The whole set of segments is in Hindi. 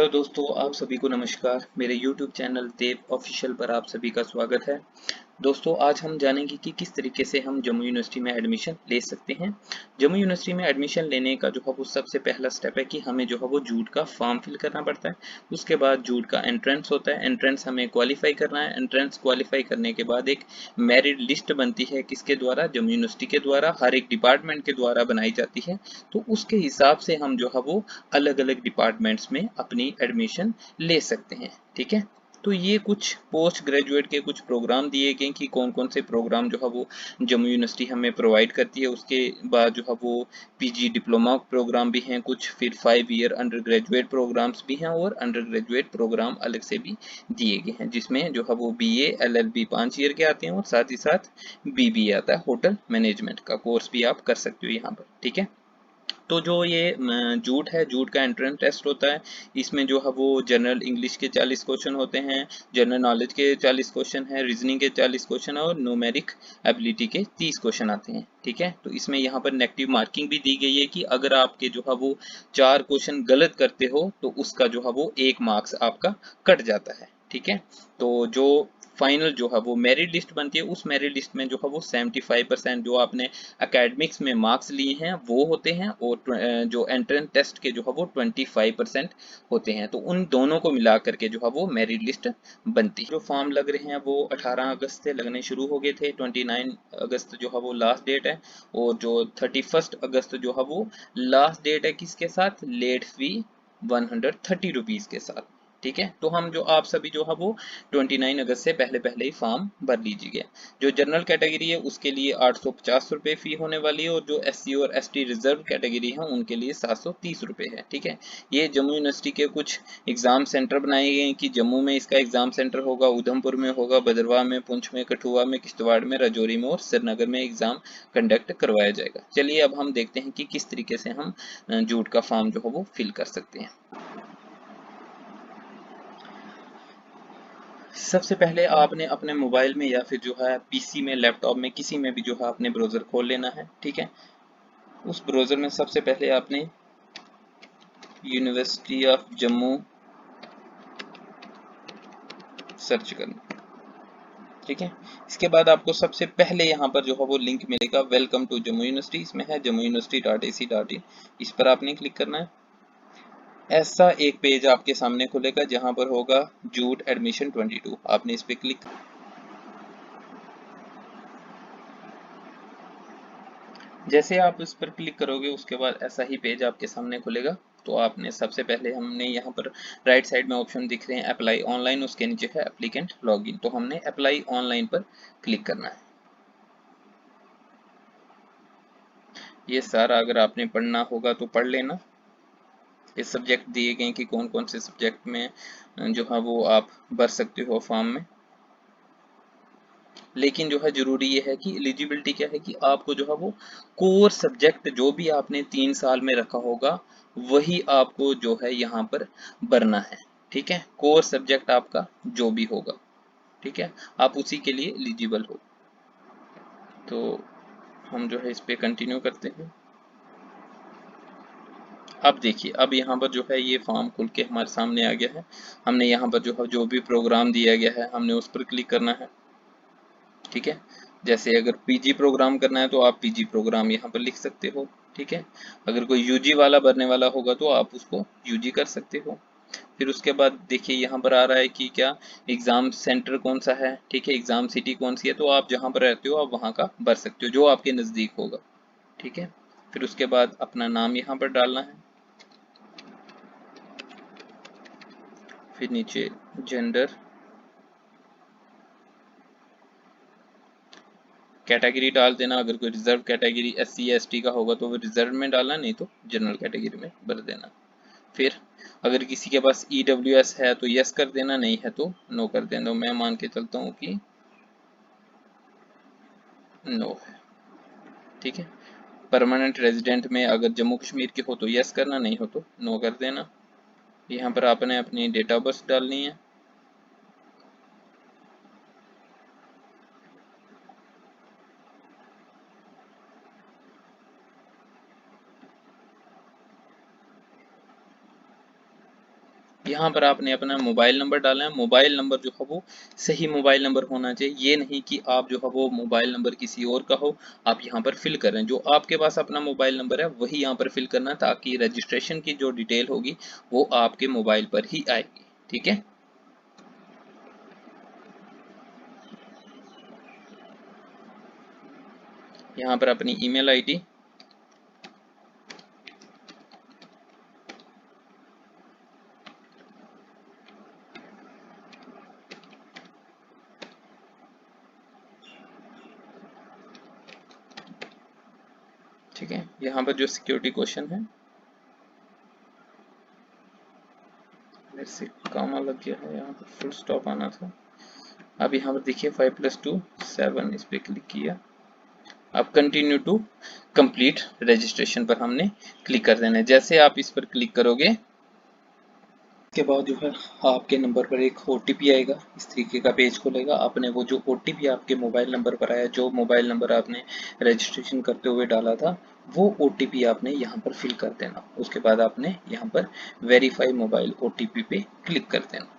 हेलो दोस्तों, आप सभी को नमस्कार। मेरे YouTube चैनल देव ऑफिशियल पर आप सभी का स्वागत है। दोस्तों, आज हम जानेंगे कि किस तरीके से हम जम्मू यूनिवर्सिटी में एडमिशन ले सकते हैं। जम्मू यूनिवर्सिटी में एडमिशन लेने का जो है वो सबसे पहला स्टेप है कि हमें जो है वो जूट का फॉर्म फिल करना पड़ता है। उसके बाद जूट का एंट्रेंस होता है, एंट्रेंस हमें क्वालिफाई करना है। एंट्रेंस क्वालिफाई करने के बाद एक मेरिट लिस्ट बनती है, किसके द्वारा? जम्मू यूनिवर्सिटी के द्वारा, हर एक डिपार्टमेंट के द्वारा बनाई जाती है। तो उसके हिसाब से हम जो है वो अलग अलग डिपार्टमेंट्स में अपनी एडमिशन ले सकते हैं। ठीक है, तो ये कुछ पोस्ट ग्रेजुएट के कुछ प्रोग्राम दिए गए कि कौन कौन से प्रोग्राम जो है वो जम्मू यूनिवर्सिटी हमें प्रोवाइड करती है। उसके बाद जो है वो पीजी डिप्लोमा प्रोग्राम भी हैं कुछ, फिर 5 ईयर अंडर ग्रेजुएट प्रोग्राम्स भी हैं और अंडर ग्रेजुएट प्रोग्राम अलग से भी दिए गए हैं, जिसमें जो है वो बीए एलएलबी 5 ईयर के आते हैं और साथ ही साथ बीबीए आता है, होटल मैनेजमेंट का कोर्स भी आप कर सकते हो यहाँ पर। ठीक है, तो जो ये जूट है, जूट का एंट्रेंस टेस्ट होता है। इसमें जो है वो जनरल इंग्लिश के 40 क्वेश्चन होते हैं, जनरल नॉलेज के 40 क्वेश्चन है, रीजनिंग के 40 क्वेश्चन है और न्यूमेरिक एबिलिटी के 30 क्वेश्चन आते हैं। ठीक है, तो इसमें यहाँ पर नेगेटिव मार्किंग भी दी गई है कि अगर आपके जो है वो 4 क्वेश्चन गलत करते हो तो उसका जो है वो 1 मार्क्स आपका कट जाता है। ठीक है, तो जो फाइनल जो है वो मेरिट लिस्ट बनती है, उस मेरिट लिस्ट में जो है वो 75% जो आपने एकेडमिक्स में मार्क्स लिए हैं वो होते हैं और जो एंट्रेंस टेस्ट के जो है वो 25% होते हैं। तो उन दोनों को मिला करके जो है वो मेरिट लिस्ट बनती है। जो फॉर्म लग रहे हैं वो 18 अगस्त से लगने शुरू हो गए थे, 29 अगस्त जो है वो लास्ट डेट है और जो 31 अगस्त जो है वो लास्ट डेट है। किसके साथ? लेट फी 130 रुपीज़ के साथ। ठीक है, तो हम जो आप सभी जो है वो 29 अगस्त से पहले पहले ही फॉर्म भर लीजिए। जो जनरल कैटेगरी है उसके लिए 850 रुपये फी होने वाली है और जो एससी और एसटी रिजर्व कैटेगरी है उनके लिए 730 रुपये है। ठीक है, ये जम्मू यूनिवर्सिटी के कुछ एग्जाम सेंटर बनाए गए हैं कि जम्मू में इसका एग्जाम सेंटर होगा, उधमपुर में होगा, भद्रवाह में, पुंछ में, कठुआ में, किश्तवाड़ में, राजौरी में और श्रीनगर में एग्जाम कंडक्ट करवाया जाएगा। चलिए अब हम देखते हैं कि किस तरीके से हम जूट का फॉर्म जो है वो फिल कर सकते हैं। सबसे पहले आपने अपने मोबाइल में या फिर जो है पीसी में, लैपटॉप में, किसी में भी जो है आपने ब्राउज़र खोल लेना है। ठीक है, उस ब्राउज़र में सबसे पहले आपने यूनिवर्सिटी ऑफ जम्मू सर्च करना। ठीक है, इसके बाद आपको सबसे पहले यहाँ पर जो है वो लिंक मिलेगा, वेलकम टू जम्मू यूनिवर्सिटी। इसमें है जम्मू यूनिवर्सिटी.ac.in, इस पर आपने क्लिक करना है। ऐसा एक पेज आपके सामने खुलेगा जहाँ पर होगा जूट एडमिशन 22, आपने इस पर क्लिक। जैसे आप इस पर क्लिक करोगे उसके बाद ऐसा ही पेज आपके सामने खुलेगा। तो आपने सबसे पहले, हमने यहाँ पर राइट साइड में ऑप्शन दिख रहे हैं अप्लाई ऑनलाइन, उसके नीचे है एप्लीकेंट लॉगिन, तो हमने अप्लाई ऑनलाइन पर क्लिक करना है। ये सारा अगर आपने पढ़ना होगा तो पढ़ लेना। ये सब्जेक्ट दिए गए कि कौन कौन से सब्जेक्ट में जो है वो आप भर सकते हो फॉर्म में। लेकिन जो है जरूरी ये है कि एलिजिबिलिटी क्या है कि आपको जो है वो कोर सब्जेक्ट जो भी आपने 3 साल में रखा होगा वही आपको जो है यहाँ पर भरना है। ठीक है, कोर सब्जेक्ट आपका जो भी होगा, ठीक है, आप उसी के लिए एलिजिबल हो। तो हम जो है इस पे कंटिन्यू करते हैं। अब देखिए, अब यहाँ पर जो है ये फॉर्म खुल के हमारे सामने आ गया है। हमने यहाँ पर जो है जो भी प्रोग्राम दिया गया है हमने उस पर क्लिक करना है। ठीक है, जैसे अगर पीजी प्रोग्राम करना है तो आप पीजी प्रोग्राम यहाँ पर लिख सकते हो। ठीक है, अगर कोई यूजी वाला भरने वाला होगा तो आप उसको यूजी कर सकते हो। फिर उसके बाद देखिए यहाँ पर आ रहा है कि क्या एग्ज़ाम सेंटर कौन सा है। ठीक है, एग्ज़ाम सिटी कौन सी है, तो आप जहाँ पर रहते हो आप वहाँ का भर सकते हो जो आपके नज़दीक होगा। ठीक है, फिर उसके बाद अपना नाम यहाँ पर डालना है, फिर नीचे जेंडर, कैटेगरी डाल देना। अगर कोई रिजर्व कैटेगरी SC ST का होगा तो वो रिजर्व में डालना, नहीं तो जनरल कैटेगरी में भर देना। फिर अगर किसी के पास EWS है तो यस कर देना, नहीं है तो नो कर देना। मैं मान के चलता हूँ कि नो है। ठीक है, परमानेंट रेजिडेंट में अगर जम्मू कश्मीर के हो तो यस करना, नहीं हो तो नो कर देना। यहाँ पर आपने अपनी डेट ऑफ बर्थ डालनी है। यहाँ पर आपने अपना मोबाइल नंबर डालना है। मोबाइल नंबर जो है वो सही मोबाइल नंबर होना चाहिए, ये नहीं कि आप जो है वो मोबाइल नंबर किसी और का हो आप यहाँ पर फिल कर रहे हैं। जो आपके पास अपना मोबाइल नंबर है वही यहाँ पर फिल करना है, ताकि रजिस्ट्रेशन की जो डिटेल होगी वो आपके मोबाइल पर ही आएगी। ठीक है, यहाँ पर अपनी ईमेल आईडी, ठीक है। यहाँ पर जो सिक्योरिटी क्वेश्चन है, मेरे से कॉमा लग गया है, यहाँ पर फुल स्टॉप आना था। अब यहाँ पर देखिए 5+2 7, इस पे क्लिक किया। अब कंटिन्यू टू कंप्लीट रजिस्ट्रेशन पर हमने क्लिक कर देना है। जैसे आप इस पर क्लिक करोगे के बाद जो है आपके नंबर पर एक OTP आएगा, इस तरीके का पेज खुलेगा। आपने वो जो OTP आपके मोबाइल नंबर पर आया, जो मोबाइल नंबर आपने रजिस्ट्रेशन करते हुए डाला था, वो OTP आपने यहाँ पर फिल कर देना। उसके बाद आपने यहाँ पर वेरीफाई मोबाइल OTP पे क्लिक कर देना।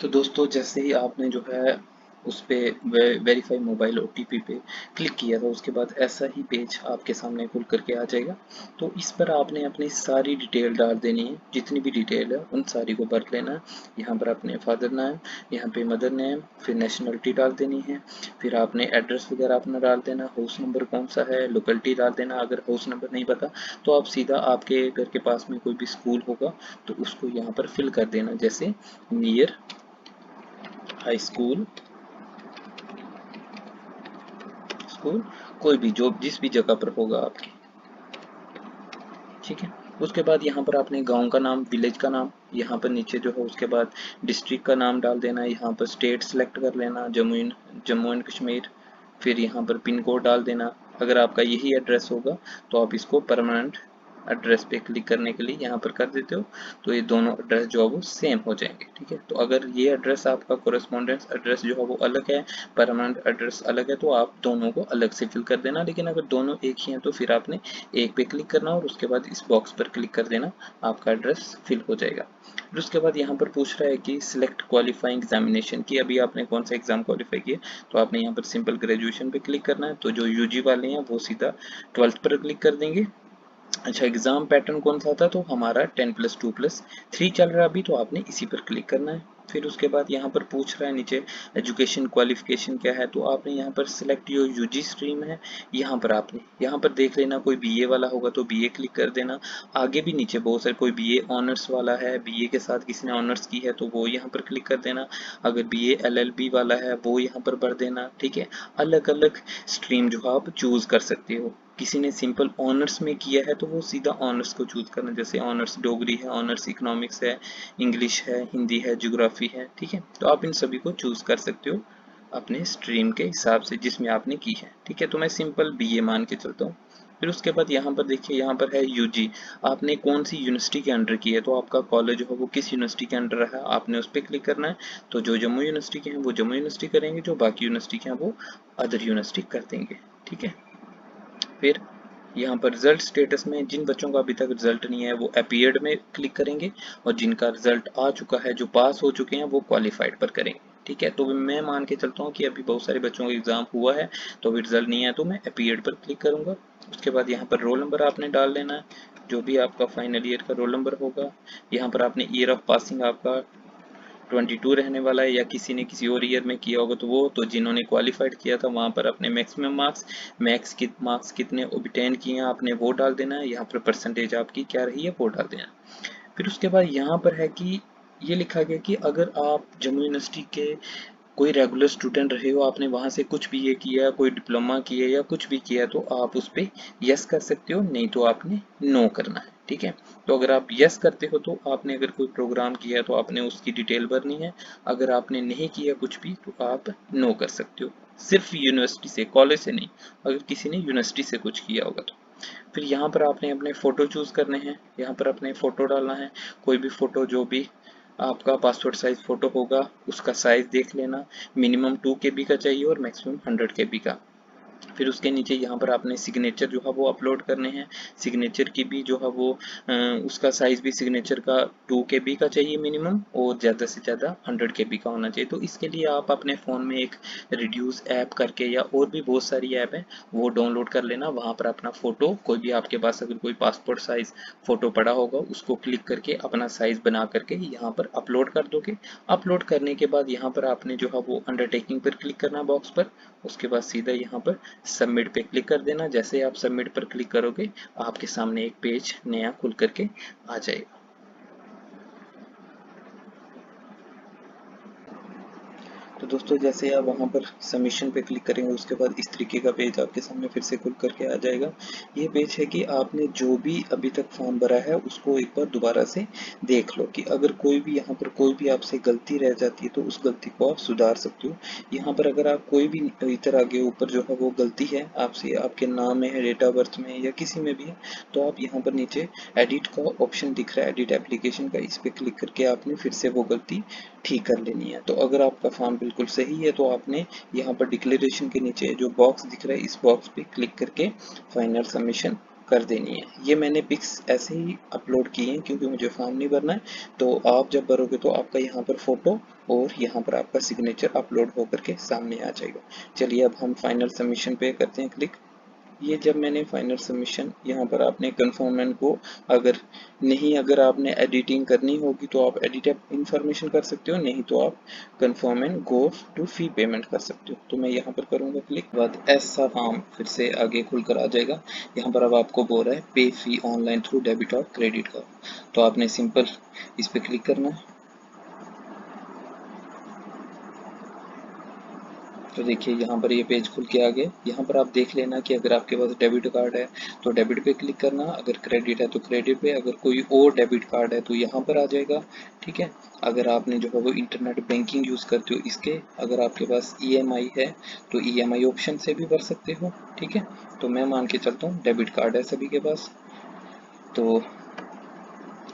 तो दोस्तों जैसे ही आपने जो है उस पे वेरीफाई मोबाइल OTP पे क्लिक किया था, उसके बाद ऐसा ही पेज आपके सामने खुल करके आ जाएगा। तो इस पर आपने अपनी सारी डिटेल डाल देनी है, जितनी भी डिटेल है उन सारी को भर लेना है। यहाँ पर अपने फादर नेम, यहाँ पे मदर नेम, फिर नेशनलिटी डाल देनी है, फिर आपने एड्रेस वगैरह अपना डाल देना, हाउस नंबर कौन सा है, लोकेलिटी डाल देना। अगर हाउस नंबर नहीं पता तो आप सीधा आपके घर के पास में कोई भी स्कूल होगा तो उसको यहाँ पर फिल कर देना, जैसे नियर हाई स्कूल, स्कूल कोई भी जो जिस भी जगह पर होगा आपके, ठीक है। उसके बाद यहाँ पर आपने गांव का नाम, विलेज का नाम, यहाँ पर नीचे जो है उसके बाद डिस्ट्रिक्ट का नाम डाल देना है। यहाँ पर स्टेट सेलेक्ट कर लेना, जम्मू एंड कश्मीर। फिर यहाँ पर पिन कोड डाल देना। अगर आपका यही एड्रेस होगा तो आप इसको परमानेंट एड्रेस पे क्लिक करने के लिए यहाँ पर कर देते हो, तो ये दोनों एड्रेस जो है वो सेम हो जाएंगे। ठीक है, तो अगर ये एड्रेस आपका कोरेस्पॉन्डेंस एड्रेस जो है वो अलग है, परमानेंट एड्रेस अलग है, तो आप दोनों को अलग से फिल कर देना। लेकिन अगर दोनों एक ही हैं तो फिर आपने एक पे क्लिक करना और उसके बाद इस बॉक्स पर क्लिक कर देना, आपका एड्रेस फिल हो जाएगा। फिर उसके बाद यहाँ पर पूछ रहा है कि सिलेक्ट क्वालिफाइंग एग्जामिनेशन की, अभी आपने कौन सा एग्जाम क्वालिफाई किया, तो आपने यहाँ पर सिंपल ग्रेजुएशन पे क्लिक करना है। तो जो यूजी वाले हैं वो सीधा 12th पर क्लिक कर देंगे। अच्छा, एग्जाम पैटर्न कौन सा था, तो हमारा 10+2+3 चल रहा है अभी, तो आपने इसी पर क्लिक करना है। फिर उसके बाद यहाँ पर पूछ रहा है नीचे एजुकेशन क्वालिफिकेशन क्या है, तो आपने यहाँ पर सिलेक्ट जो यूजी स्ट्रीम है, यहाँ पर आपने यहाँ पर देख लेना, कोई बीए वाला होगा तो बीए क्लिक कर देना। आगे भी नीचे बहुत सारे, कोई बीए ऑनर्स वाला है, बीए के साथ किसी ने ऑनर्स की है तो वो यहाँ पर क्लिक कर देना। अगर बीए LLB वाला है वो यहाँ पर भर देना। ठीक है, अलग अलग स्ट्रीम जो आप चूज कर सकते हो। किसी ने सिंपल ऑनर्स में किया है तो वो सीधा ऑनर्स को चूज करना, जैसे ऑनर्स डोगरी है, ऑनर्स इकोनॉमिक्स है, इंग्लिश है, हिंदी है, ज्योग्राफी है। ठीक है, तो आप इन सभी को चूज कर सकते हो अपने स्ट्रीम के हिसाब से जिसमें आपने की है। ठीक है, तो मैं सिंपल बीए मान के चलता हूँ। फिर उसके बाद यहाँ पर देखिए, यहाँ पर है यूजी, आपने कौन सी यूनिवर्सिटी के अंडर की है, तो आपका कॉलेज हो वो किस यूनिवर्सिटी के अंडर है, आपने उस पर क्लिक करना है। तो जो जम्मू यूनिवर्सिटी के हैं वो जम्मू यूनिवर्सिटी करेंगे, जो बाकी यूनिवर्सिटी के हैं वो अदर यूनिवर्सिटी कर देंगे। ठीक है, फिर यहाँ पर रिजल्ट स्टेटस में जिन बच्चों का अभी तक रिजल्ट नहीं है वो अपीयर्ड में क्लिक करेंगे, और जिनका रिजल्ट आ चुका है, जो पास हो चुके हैं, वो क्वालिफाइड पर करेंगे। ठीक है, तो मैं मान के चलता हूँ कि अभी बहुत सारे बच्चों का एग्जाम हुआ है तो अभी रिजल्ट नहीं है, तो मैं अपीयर्ड पर क्लिक करूंगा। उसके बाद यहाँ पर रोल नंबर आपने डाल देना है, जो भी आपका फाइनल ईयर का रोल नंबर होगा। यहाँ पर आपने ईयर ऑफ पासिंग आपका 22 रहने वाला है, या किसी ने किसी और ईयर में किया होगा तो वो, तो जिन्होंने क्वालिफाइड किया था वहाँ पर अपने मैक्सिमम मार्क्स कितने ऑब्टेन किए हैं आपने वो डाल देना है। यहाँ पर परसेंटेज आपकी क्या रही है वो डाल देना। फिर उसके बाद यहाँ पर है कि ये लिखा गया कि अगर आप जम्मू यूनिवर्सिटी के कोई रेगुलर स्टूडेंट रहे हो, आपने वहाँ से कुछ बीए किया, कोई डिप्लोमा किया या कुछ भी किया, तो आप उस पर यस कर सकते हो, नहीं तो आपने नो करना है। ठीक है, तो अगर आप यस करते हो तो आपने अगर कोई प्रोग्राम किया है तो आपने उसकी डिटेल भरनी है। अगर आपने नहीं किया कुछ भी तो आप नो कर सकते हो, सिर्फ यूनिवर्सिटी से, कॉलेज से नहीं, अगर किसी ने यूनिवर्सिटी से कुछ किया होगा तो। फिर यहाँ पर आपने अपने फ़ोटो चूज़ करने हैं, यहाँ पर अपने फ़ोटो डालना है, कोई भी फ़ोटो जो भी आपका पासपोर्ट साइज़ फ़ोटो होगा उसका साइज़ देख लेना, मिनिमम 2 KB का चाहिए और मैक्सिमम 100 KB का। फिर उसके नीचे यहाँ पर आपने सिग्नेचर जो है वो अपलोड करने हैं। सिग्नेचर की भी जो है वो उसका साइज भी सिग्नेचर का 2 KB का चाहिए मिनिमम, और ज़्यादा से ज़्यादा 100 KB का होना चाहिए। तो इसके लिए आप अपने फ़ोन में एक रिड्यूस ऐप करके, या और भी बहुत सारी ऐप है, वो डाउनलोड कर लेना। वहाँ पर अपना फ़ोटो, कोई भी आपके पास अगर कोई पासपोर्ट साइज़ फ़ोटो पड़ा होगा, उसको क्लिक करके अपना साइज़ बना करके यहाँ पर अपलोड कर दोगे। अपलोड करने के बाद यहाँ पर आपने जो है वो अंडरटेकिंग पर क्लिक करना बॉक्स पर। उसके बाद सीधा यहाँ पर सबमिट पे क्लिक कर देना। जैसे आप सबमिट पर क्लिक करोगे, आपके सामने एक पेज नया खुल करके आ जाएगा। तो दोस्तों जैसे आप वहाँ पर सबमिशन पे क्लिक करेंगे, उसके बाद इस तरीके का पेज आपके सामने फिर से खुल करके आ जाएगा। ये पेज है कि आपने जो भी अभी तक फॉर्म भरा है उसको एक बार दोबारा से देख लो, कि अगर कोई भी यहाँ पर कोई भी आपसे गलती रह जाती है तो उस गलती को आप सुधार सकते हो। यहाँ पर अगर आप कोई भी इधर आगे ऊपर जो है वो गलती है आपसे, आपके नाम में है, डेट ऑफ बर्थ में है, या किसी में भी है, तो आप यहाँ पर नीचे एडिट का ऑप्शन दिख रहा है, एडिट एप्लीकेशन का, इस पर क्लिक करके आपने फिर से वो गलती ठीक कर लेनी है। तो अगर आपका फॉर्म बिल्कुल सही है तो आपने यहाँ पर डिक्लेरेशन के नीचे जो बॉक्स दिख रहा है, इस बॉक्स पे क्लिक करके फाइनल सबमिशन कर देनी है। ये मैंने पिक्स ऐसे ही अपलोड किए हैं क्योंकि मुझे फॉर्म नहीं भरना है। तो आप जब भरोगे तो आपका यहाँ पर फोटो और यहाँ पर आपका सिग्नेचर अपलोड होकर के सामने आ जाएगा। चलिए अब हम फाइनल सबमिशन पे करते हैं क्लिक। ये जब मैंने फाइनल सबमिशन, यहाँ पर आपने कन्फर्म एंड गो, अगर आपने एडिटिंग करनी होगी तो आप एडिट इंफॉर्मेशन कर सकते हो, नहीं तो आप confirm and go to fee payment कर सकते हो। तो मैं यहाँ पर करूँगा क्लिक, बाद ऐसा फॉर्म फिर से आगे खुल कर आ जाएगा। यहाँ पर अब आपको बोल रहा है पे फी ऑनलाइन थ्रू डेबिट और क्रेडिट कार्ड, तो आपने सिंपल इस पर क्लिक करना है। तो देखिए यहाँ पर ये पेज खुल के आ गए। यहाँ पर आप देख लेना कि अगर आपके पास डेबिट कार्ड है तो डेबिट पे क्लिक करना, अगर क्रेडिट है तो क्रेडिट पे, अगर कोई और डेबिट कार्ड है तो यहाँ पर आ जाएगा। ठीक है, अगर आपने जो है वो इंटरनेट बैंकिंग यूज़ करते हो इसके, अगर आपके पास EMI है तो EMI ऑप्शन से भी भर सकते हो। ठीक है, तो मैं मान के चलता हूँ डेबिट कार्ड है सभी के पास। तो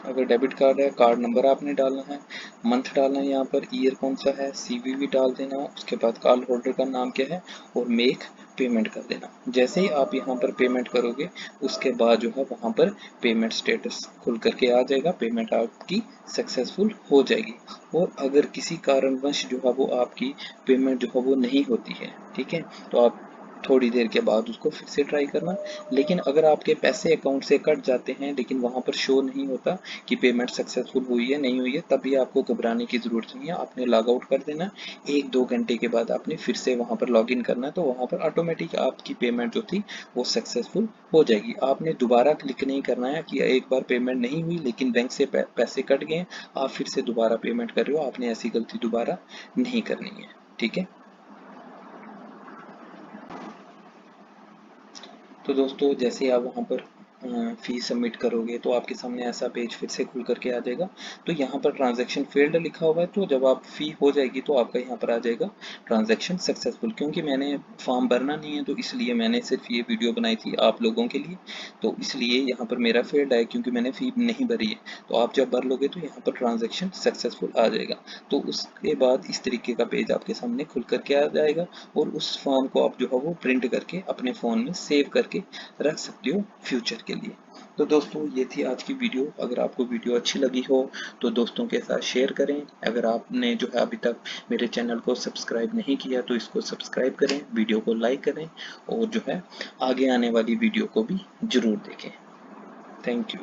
अगर डेबिट कार्ड है, कार्ड नंबर आपने डालना है, मंथ डालना है, यहाँ पर ईयर कौन सा है, CVV डाल देना, उसके बाद कार्ड होल्डर का नाम क्या है, और मेक पेमेंट कर देना। जैसे ही आप यहाँ पर पेमेंट करोगे उसके बाद जो है वहाँ पर पेमेंट स्टेटस खुल करके आ जाएगा, पेमेंट आपकी सक्सेसफुल हो जाएगी। और अगर किसी कारणवश जो है वो आपकी पेमेंट जो है वो नहीं होती है, ठीक है, तो आप थोड़ी देर के बाद उसको फिर से ट्राई करना। लेकिन अगर आपके पैसे अकाउंट से कट जाते हैं लेकिन वहाँ पर शो नहीं होता कि पेमेंट सक्सेसफुल हुई है नहीं हुई है, तभी आपको घबराने की ज़रूरत नहीं है। आपने लॉग आउट कर देना, 1-2 घंटे के बाद आपने फिर से वहाँ पर लॉग इन करना है, तो वहाँ पर ऑटोमेटिक आपकी पेमेंट जो थी वो सक्सेसफुल हो जाएगी। आपने दोबारा क्लिक नहीं करना है कि एक बार पेमेंट नहीं हुई लेकिन बैंक से पैसे कट गए, आप फिर से दोबारा पेमेंट कर रहे हो। आपने ऐसी गलती दोबारा नहीं करनी है। ठीक है, तो दोस्तों जैसे आप वहाँ पर फीस सबमिट करोगे तो आपके सामने ऐसा पेज फिर से खुल करके आ जाएगा। तो यहाँ पर ट्रांजैक्शन फेल्ड लिखा हुआ है, तो जब आप फी हो जाएगी तो आपका यहाँ पर आ जाएगा ट्रांजैक्शन सक्सेसफुल। क्योंकि मैंने फॉर्म भरना नहीं है तो इसलिए मैंने सिर्फ ये वीडियो बनाई थी आप लोगों के लिए, तो इसलिए यहाँ पर मेरा फेल्ड है क्योंकि मैंने फी नहीं भरी है। तो आप जब भर लोगे तो यहाँ पर ट्रांजेक्शन सक्सेसफुल आ जाएगा। तो उसके बाद इस तरीके का पेज आपके सामने खुल करके आ जाएगा, और उस फॉर्म को आप जो है वो प्रिंट करके अपने फ़ोन में सेव करके रख सकते हो फ्यूचर के लिए। तो दोस्तों ये थी आज की वीडियो। अगर आपको वीडियो अच्छी लगी हो तो दोस्तों के साथ शेयर करें। अगर आपने जो है अभी तक मेरे चैनल को सब्सक्राइब नहीं किया तो इसको सब्सक्राइब करें, वीडियो को लाइक करें, और जो है आगे आने वाली वीडियो को भी ज़रूर देखें। Thank you.